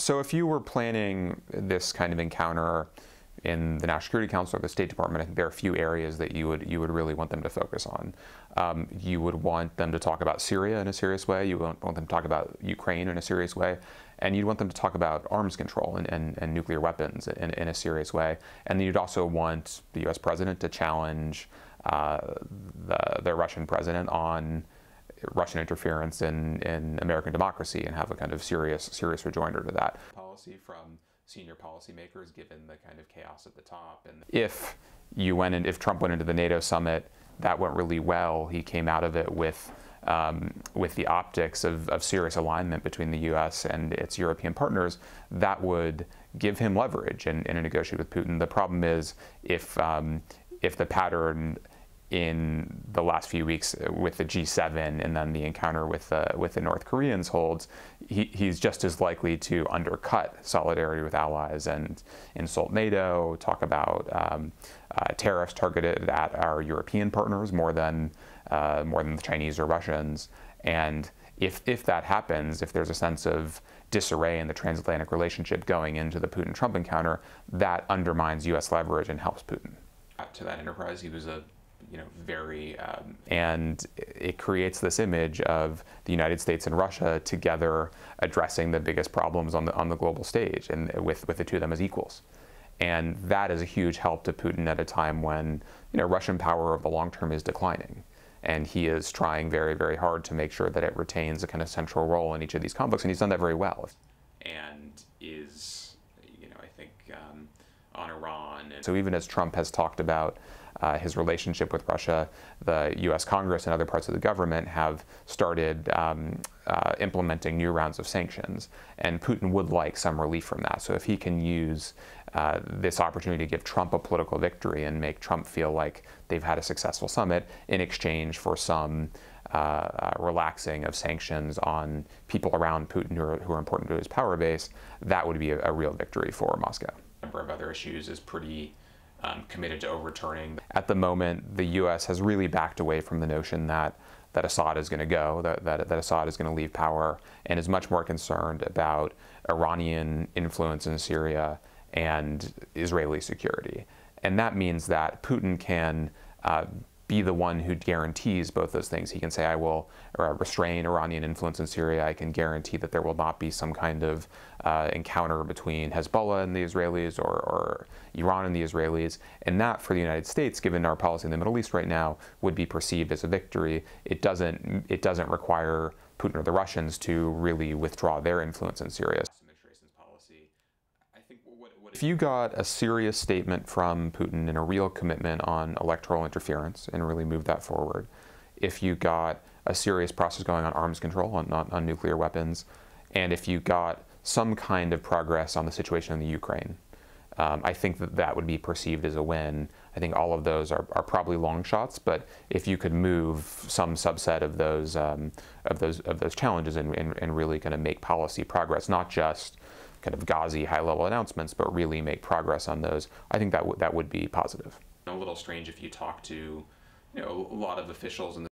So if you were planning this kind of encounter in the National Security Council or the State Department, I think there are a few areas that you would really want them to focus on. You would want them to talk about Syria in a serious way. You want them to talk about Ukraine in a serious way. And you'd want them to talk about arms control and nuclear weapons in a serious way. And then you'd also want the U.S. president to challenge the Russian president on Russian interference in American democracy and have a kind of serious rejoinder to that. Policy from senior policymakers, given the kind of chaos at the top. And if Trump went into the NATO summit, that went really well. He came out of it with the optics of serious alignment between the U.S. and its European partners. That would give him leverage in a negotiation with Putin. The problem is if the pattern in the last few weeks with the G7 and then the encounter with the North Koreans holds, he's just as likely to undercut solidarity with allies and insult NATO, talk about tariffs targeted at our European partners more than the Chinese or Russians. And if that happens, if there's a sense of disarray in the transatlantic relationship going into the Putin-Trump encounter, that undermines U.S. leverage and helps Putin. To that enterprise, he was very, and it creates this image of the United States and Russia together addressing the biggest problems on the global stage, and with the two of them as equals. And that is a huge help to Putin at a time when Russian power over the long term is declining. And he is trying very, very hard to make sure that it retains a kind of central role in each of these conflicts, and he's done that very well. And is, I think, on Iran. So even as Trump has talked about his relationship with Russia, the U.S. Congress and other parts of the government have started implementing new rounds of sanctions, and Putin would like some relief from that. So if he can use this opportunity to give Trump a political victory and make Trump feel like they've had a successful summit in exchange for some relaxing of sanctions on people around Putin who are important to his power base, that would be a real victory for Moscow. A number of other issues is pretty committed to overturning. At the moment, the U.S. has really backed away from the notion that Assad is going to go, that Assad is going to leave power, and is much more concerned about Iranian influence in Syria and Israeli security. And that means that Putin can be the one who guarantees both those things. He can say, I will restrain Iranian influence in Syria. I can guarantee that there will not be some kind of encounter between Hezbollah and the Israelis or Iran and the Israelis. And that, for the United States, given our policy in the Middle East right now, would be perceived as a victory. It doesn't require Putin or the Russians to really withdraw their influence in Syria. If you got a serious statement from Putin and a real commitment on electoral interference and really moved that forward, if you got a serious process going on arms control, on nuclear weapons, and if you got some kind of progress on the situation in the Ukraine, I think that would be perceived as a win. I think all of those are probably long shots, but if you could move some subset of those challenges and really kind of make policy progress, not just kind of gauzy high-level announcements, but really make progress on those, I think that would be positive. A little strange if you talk to a lot of officials in the